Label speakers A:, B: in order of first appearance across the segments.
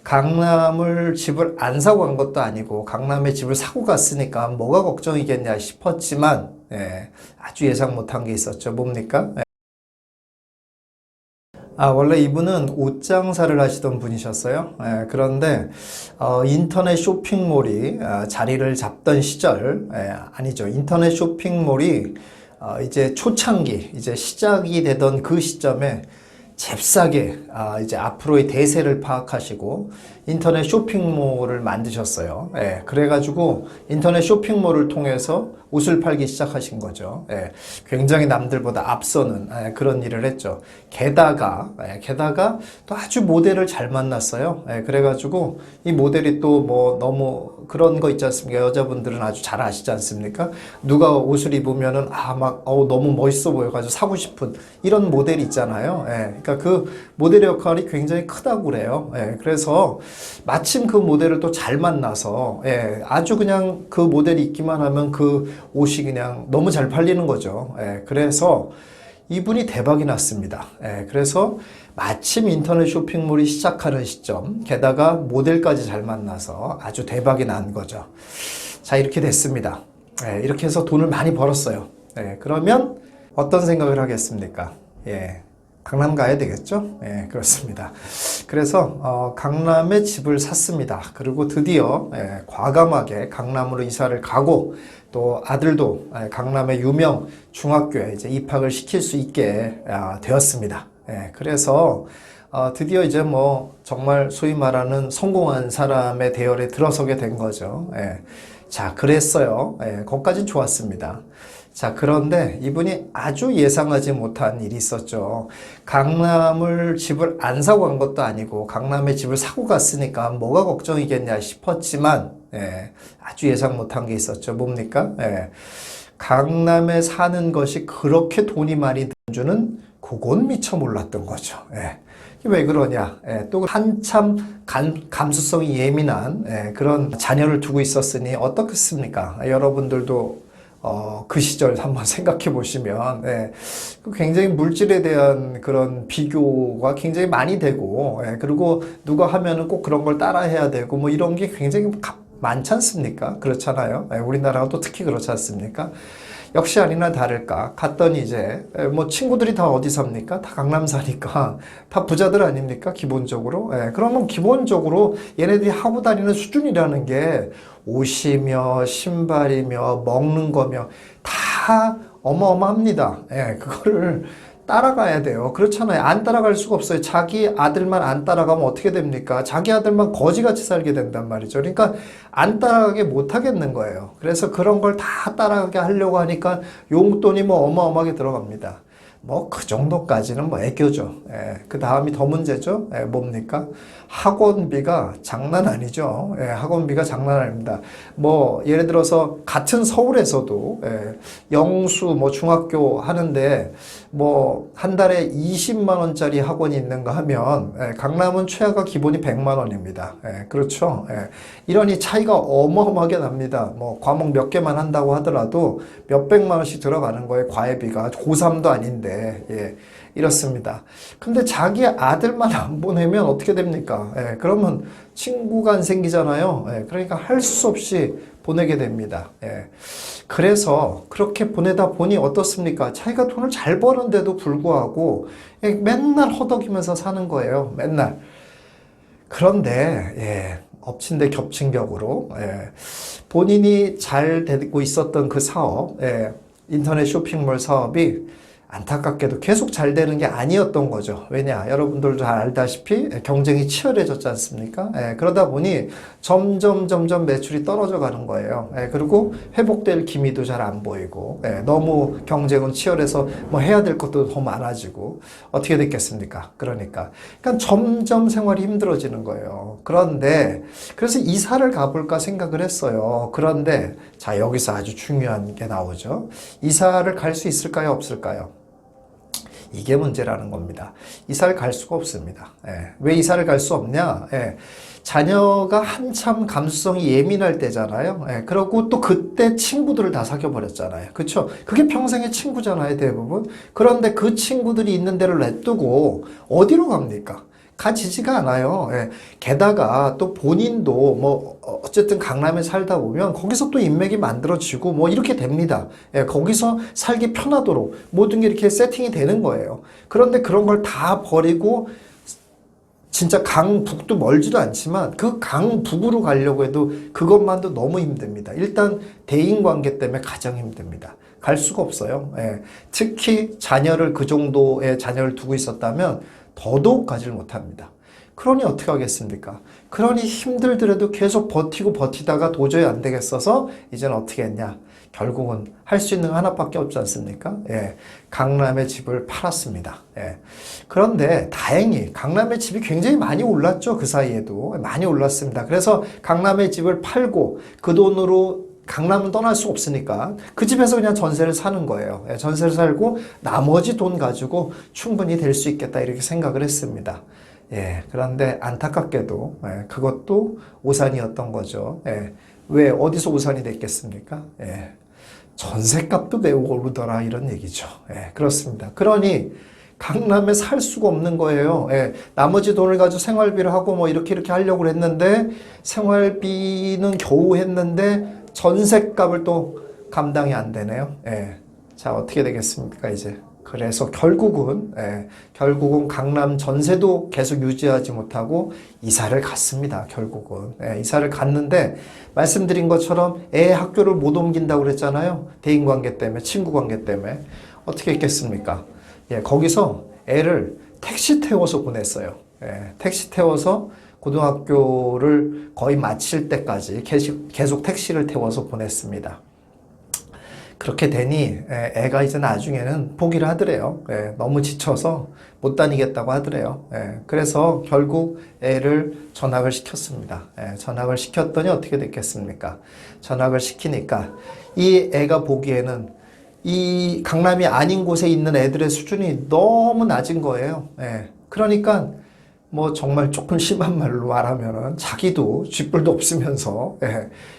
A: 강남을 집을 안 사고 간 것도 아니고 강남에 집을 사고 갔으니까 뭐가 걱정이겠냐 싶었지만 아주 예상 못한 게 있었죠. 뭡니까? 원래 이분은 옷 장사를 하시던 분이셨어요. 그런데 인터넷 쇼핑몰이 자리를 잡던 시절, 아니죠. 인터넷 쇼핑몰이 이제 초창기, 이제 시작이 되던 그 시점에 잽싸게 이제 앞으로의 대세를 파악하시고 인터넷 쇼핑몰을 만드셨어요. 그래가지고 인터넷 쇼핑몰을 통해서 옷을 팔기 시작하신 거죠. 굉장히 남들보다 앞서는 그런 일을 했죠. 게다가 또 아주 모델을 잘 만났어요. 그래가지고 이 모델이 또 뭐 너무 그런 거 있지 않습니까? 여자분들은 아주 잘 아시지 않습니까? 누가 옷을 입으면은 너무 멋있어 보여가지고 사고 싶은 이런 모델이 있잖아요. 그러니까 그 모델의 역할이 굉장히 크다고 그래요. 그래서 마침 그 모델을 또 잘 만나서 아주 그냥 그 모델이 입기만 하면 그 옷이 그냥 너무 잘 팔리는 거죠. 그래서 이분이 대박이 났습니다. 그래서 마침 인터넷 쇼핑몰이 시작하는 시점, 게다가 모델까지 잘 만나서 아주 대박이 난 거죠. 자, 이렇게 됐습니다. 이렇게 해서 돈을 많이 벌었어요. 그러면 어떤 생각을 하겠습니까? 강남 가야 되겠죠? 그렇습니다. 그래서 강남에 집을 샀습니다. 그리고 드디어 과감하게 강남으로 이사를 가고 또 아들도 강남의 유명 중학교에 이제 입학을 시킬 수 있게 되었습니다. 그래서 드디어 이제 뭐 정말 소위 말하는 성공한 사람의 대열에 들어서게 된 거죠. 자, 그랬어요. 거기까지는 좋았습니다. 자, 그런데 이분이 아주 예상하지 못한 일이 있었죠. 강남을 집을 안 사고 간 것도 아니고 강남에 집을 사고 갔으니까 뭐가 걱정이겠냐 싶었지만 아주 예상 못한 게 있었죠. 뭡니까? 강남에 사는 것이 그렇게 돈이 많이 드는 줄은 그건 미처 몰랐던 거죠. 왜 그러냐? 또 한참 감수성이 예민한 그런 자녀를 두고 있었으니 어떻겠습니까? 여러분들도 그 시절 한번 생각해 보시면 굉장히 물질에 대한 그런 비교가 굉장히 많이 되고 그리고 누가 하면은 꼭 그런 걸 따라 해야 되고 뭐 이런 게 굉장히 많지 않습니까? 그렇잖아요. 우리나라가 또 특히 그렇지 않습니까? 역시 아니나 다를까 갔더니 이제 뭐 친구들이 다 어디 삽니까? 다 강남 사니까 다 부자들 아닙니까? 기본적으로. 그러면 기본적으로 얘네들이 하고 다니는 수준이라는 게 옷이며 신발이며 먹는 거며 다 어마어마합니다. 그거를 따라가야 돼요. 그렇잖아요. 안 따라갈 수가 없어요. 자기 아들만 안 따라가면 어떻게 됩니까? 자기 아들만 거지같이 살게 된단 말이죠. 그러니까 안 따라가게 못 하겠는 거예요. 그래서 그런 걸 다 따라가게 하려고 하니까 용돈이 뭐 어마어마하게 들어갑니다. 뭐 그 정도까지는 뭐 애교죠. 그 다음이 더 문제죠. 뭡니까? 학원비가 장난 아니죠. 학원비가 장난 아닙니다. 뭐 예를 들어서 같은 서울에서도 영수 뭐 중학교 하는데 뭐 한 달에 20만 원짜리 학원이 있는가 하면 강남은 최하가 기본이 100만 원입니다. 그렇죠. 이러니 차이가 어마어마하게 납니다. 뭐 과목 몇 개만 한다고 하더라도 몇백만 원씩 들어가는 거예요. 과외비가 고3도 아닌데 이렇습니다. 근데 자기 아들만 안 보내면 어떻게 됩니까? 그러면 친구가 안 생기잖아요. 그러니까 할 수 없이 보내게 됩니다. 그래서 그렇게 보내다 보니 어떻습니까? 자기가 돈을 잘 버는데도 불구하고 맨날 허덕이면서 사는 거예요. 맨날. 그런데 엎친 데 겹친 격으로 본인이 잘 되고 있었던 그 사업, 인터넷 쇼핑몰 사업이 안타깝게도 계속 잘 되는 게 아니었던 거죠. 왜냐? 여러분들도 잘 알다시피 경쟁이 치열해졌지 않습니까? 그러다 보니 점점 매출이 떨어져 가는 거예요. 그리고 회복될 기미도 잘 안 보이고 너무 경쟁은 치열해서 뭐 해야 될 것도 더 많아지고 어떻게 됐겠습니까? 그러니까 점점 생활이 힘들어지는 거예요. 그런데 그래서 이사를 가볼까 생각을 했어요. 그런데 자, 여기서 아주 중요한 게 나오죠. 이사를 갈 수 있을까요? 없을까요? 이게 문제라는 겁니다. 이사를 갈 수가 없습니다. 왜 이사를 갈 수 없냐? 자녀가 한참 감수성이 예민할 때잖아요. 그리고 또 그때 친구들을 다 사귀어버렸잖아요. 그쵸? 그게 평생의 친구잖아요, 대부분. 그런데 그 친구들이 있는 데를 냅두고 어디로 갑니까? 가지지가 않아요. 예. 게다가 또 본인도 뭐 어쨌든 강남에 살다 보면 거기서 또 인맥이 만들어지고 뭐 이렇게 됩니다. 예. 거기서 살기 편하도록 모든 게 이렇게 세팅이 되는 거예요. 그런데 그런 걸 다 버리고 진짜 강북도 멀지도 않지만 그 강북으로 가려고 해도 그것만도 너무 힘듭니다. 일단 대인관계 때문에 가장 힘듭니다. 갈 수가 없어요. 예. 특히 자녀를 그 정도의 자녀를 두고 있었다면 더더욱 가지를 못합니다. 그러니 어떻게 하겠습니까? 그러니 힘들더라도 계속 버티고 버티다가 도저히 안 되겠어서 이제는 어떻게 했냐? 결국은 할 수 있는 거 하나밖에 없지 않습니까? 예, 강남의 집을 팔았습니다. 예. 그런데 다행히 강남의 집이 굉장히 많이 올랐죠. 그 사이에도 많이 올랐습니다. 그래서 강남의 집을 팔고 그 돈으로 강남은 떠날 수 없으니까 그 집에서 그냥 전세를 사는 거예요. 예, 전세를 살고 나머지 돈 가지고 충분히 될 수 있겠다 이렇게 생각을 했습니다. 예, 그런데 안타깝게도 그것도 오산이었던 거죠. 예, 왜 어디서 오산이 됐겠습니까? 예, 전셋값도 매우 오르더라 이런 얘기죠. 예, 그렇습니다. 그러니 강남에 살 수가 없는 거예요. 예, 나머지 돈을 가지고 생활비를 하고 뭐 이렇게 하려고 했는데 생활비는 겨우 했는데 전셋값을 또 감당이 안 되네요. 예, 자 어떻게 되겠습니까 이제? 그래서 결국은 강남 전세도 계속 유지하지 못하고 이사를 갔습니다. 결국은 이사를 갔는데 말씀드린 것처럼 애 학교를 못 옮긴다고 그랬잖아요. 대인관계 때문에 친구 관계 때문에 어떻게 했겠습니까? 예, 거기서 애를 택시 태워서 보냈어요. 예, 택시 태워서 고등학교를 거의 마칠 때까지 계속 택시를 태워서 보냈습니다. 그렇게 되니 애가 이제 나중에는 포기를 하더래요. 너무 지쳐서 못 다니겠다고 하더래요. 그래서 결국 애를 전학을 시켰습니다. 전학을 시켰더니 어떻게 됐겠습니까? 전학을 시키니까 이 애가 보기에는 이 강남이 아닌 곳에 있는 애들의 수준이 너무 낮은 거예요. 그러니까 뭐 정말 조금 심한 말로 말하면은 자기도 쥐뿔도 없으면서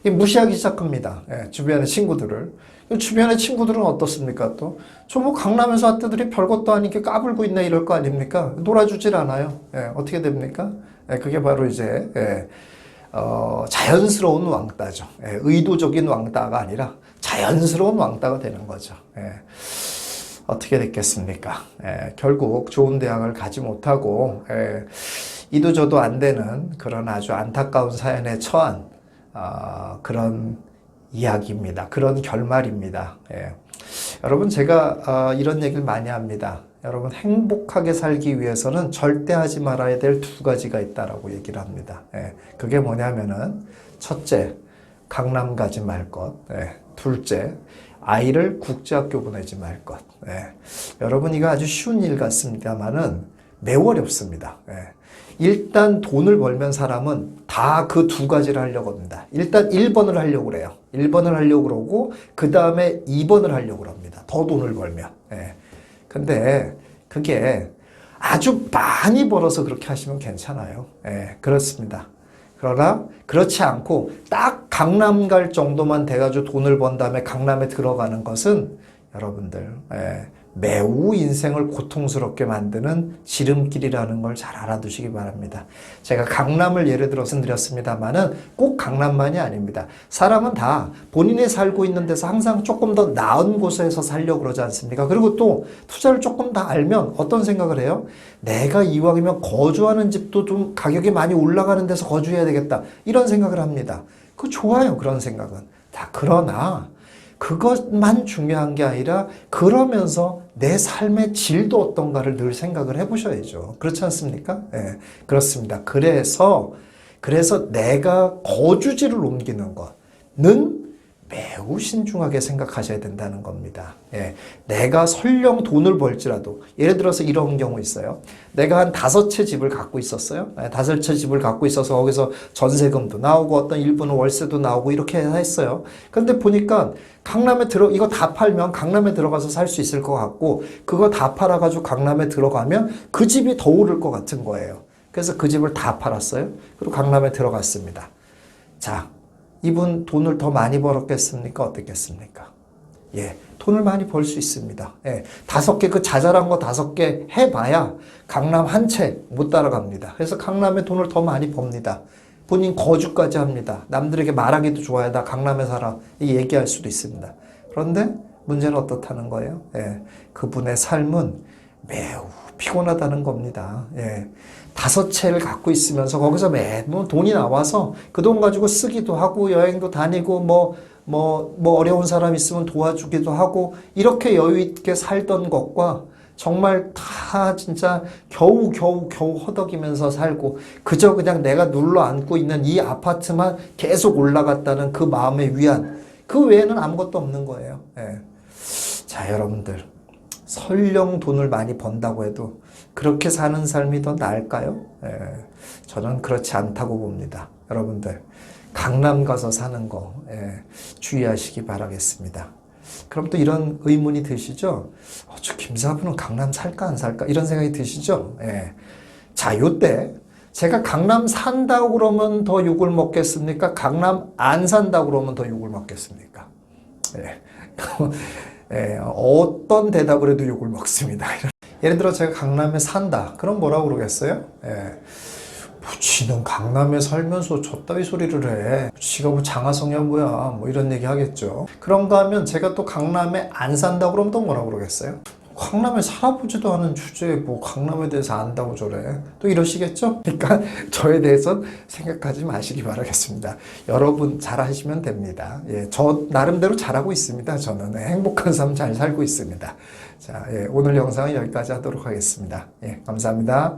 A: 무시하기 시작합니다. 주변의 친구들을. 주변의 친구들은 어떻습니까? 또 저 뭐 강남에서 왔더니 별것도 아니게 까불고 있네 이럴 거 아닙니까? 놀아주질 않아요. 어떻게 됩니까? 그게 바로 이제 자연스러운 왕따죠. 의도적인 왕따가 아니라 자연스러운 왕따가 되는 거죠. 어떻게 됐겠습니까? 결국 좋은 대학을 가지 못하고 이도저도 안 되는 그런 아주 안타까운 사연에 처한 그런 이야기입니다. 그런 결말입니다. 여러분 제가 이런 얘기를 많이 합니다. 여러분 행복하게 살기 위해서는 절대 하지 말아야 될 두 가지가 있다라고 얘기를 합니다. 그게 뭐냐면은 첫째, 강남 가지 말 것. 둘째, 아이를 국제학교 보내지 말 것. 여러분 이거 아주 쉬운 일 같습니다만은 매우 어렵습니다. 일단 돈을 벌면 사람은 다 그 두 가지를 하려고 합니다. 일단 1번을 하려고 그래요. 1번을 하려고 그러고 그 다음에 2번을 하려고 합니다. 더 돈을 벌면. 근데 그게 아주 많이 벌어서 그렇게 하시면 괜찮아요. 그렇습니다. 그러나 그렇지 않고 딱 강남 갈 정도만 돼가지고 돈을 번 다음에 강남에 들어가는 것은 여러분들 매우 인생을 고통스럽게 만드는 지름길이라는 걸 잘 알아두시기 바랍니다. 제가 강남을 예를 들어서 드렸습니다만은 꼭 강남만이 아닙니다. 사람은 다 본인이 살고 있는 데서 항상 조금 더 나은 곳에서 살려고 그러지 않습니까? 그리고 또 투자를 조금 더 알면 어떤 생각을 해요? 내가 이왕이면 거주하는 집도 좀 가격이 많이 올라가는 데서 거주해야 되겠다. 이런 생각을 합니다. 그거 좋아요. 그런 생각은. 다 그러나 그것만 중요한 게 아니라 그러면서 내 삶의 질도 어떤가를 늘 생각을 해보셔야죠. 그렇지 않습니까? 그렇습니다. 그래서 내가 거주지를 옮기는 것은 매우 신중하게 생각하셔야 된다는 겁니다. 내가 설령 돈을 벌지라도 예를 들어서 이런 경우 있어요. 내가 한 5채 집을 갖고 있었어요. 5채 집을 갖고 있어서 거기서 전세금도 나오고 어떤 일부는 월세도 나오고 이렇게 했어요. 그런데 보니까 강남에 이거 다 팔면 강남에 들어가서 살 수 있을 것 같고 그거 다 팔아가지고 강남에 들어가면 그 집이 더 오를 것 같은 거예요. 그래서 그 집을 다 팔았어요. 그리고 강남에 들어갔습니다. 자, 이분 돈을 더 많이 벌었겠습니까? 어떻겠습니까? 예, 돈을 많이 벌 수 있습니다. 예, 5개, 그 자잘한 거 5개 해봐야 강남 한 채 못 따라갑니다. 그래서 강남에 돈을 더 많이 법니다. 본인 거주까지 합니다. 남들에게 말하기도 좋아요. 나 강남에 살아. 얘기할 수도 있습니다. 그런데 문제는 어떻다는 거예요? 예, 그분의 삶은 매우 피곤하다는 겁니다. 예, 5채를 갖고 있으면서 거기서 매번 돈이 나와서 그 돈 가지고 쓰기도 하고 여행도 다니고 뭐 어려운 사람 있으면 도와주기도 하고 이렇게 여유 있게 살던 것과 정말 다 진짜 겨우 허덕이면서 살고 그저 그냥 내가 눌러 앉고 있는 이 아파트만 계속 올라갔다는 그 마음의 위안, 그 외에는 아무것도 없는 거예요. 예. 자, 여러분들, 설령 돈을 많이 번다고 해도 그렇게 사는 삶이 더 나을까요? 예. 저는 그렇지 않다고 봅니다. 여러분들, 강남 가서 사는 거 주의하시기 바라겠습니다. 그럼 또 이런 의문이 드시죠? 저 김사부는 강남 살까 안 살까? 이런 생각이 드시죠? 예. 자, 요때 제가 강남 산다고 그러면 더 욕을 먹겠습니까? 강남 안 산다고 그러면 더 욕을 먹겠습니까? 예. 예, 어떤 대답을 해도 욕을 먹습니다. 예를 들어 제가 강남에 산다. 그럼 뭐라고 그러겠어요? 예. 지는 강남에 살면서 저따위 소리를 해. 지가 뭐 장하성이야 뭐야. 뭐 이런 얘기 하겠죠. 그런가 하면 제가 또 강남에 안 산다고 그러면 또 뭐라고 그러겠어요? 강남에 살아보지도 않은 주제에 뭐 강남에 대해서 안다고 저래. 또 이러시겠죠? 그러니까 저에 대해서 생각하지 마시기 바라겠습니다. 여러분 잘하시면 됩니다. 예, 저 나름대로 잘하고 있습니다. 저는 행복한 삶 잘 살고 있습니다. 자, 예, 오늘 영상은 여기까지 하도록 하겠습니다. 예, 감사합니다.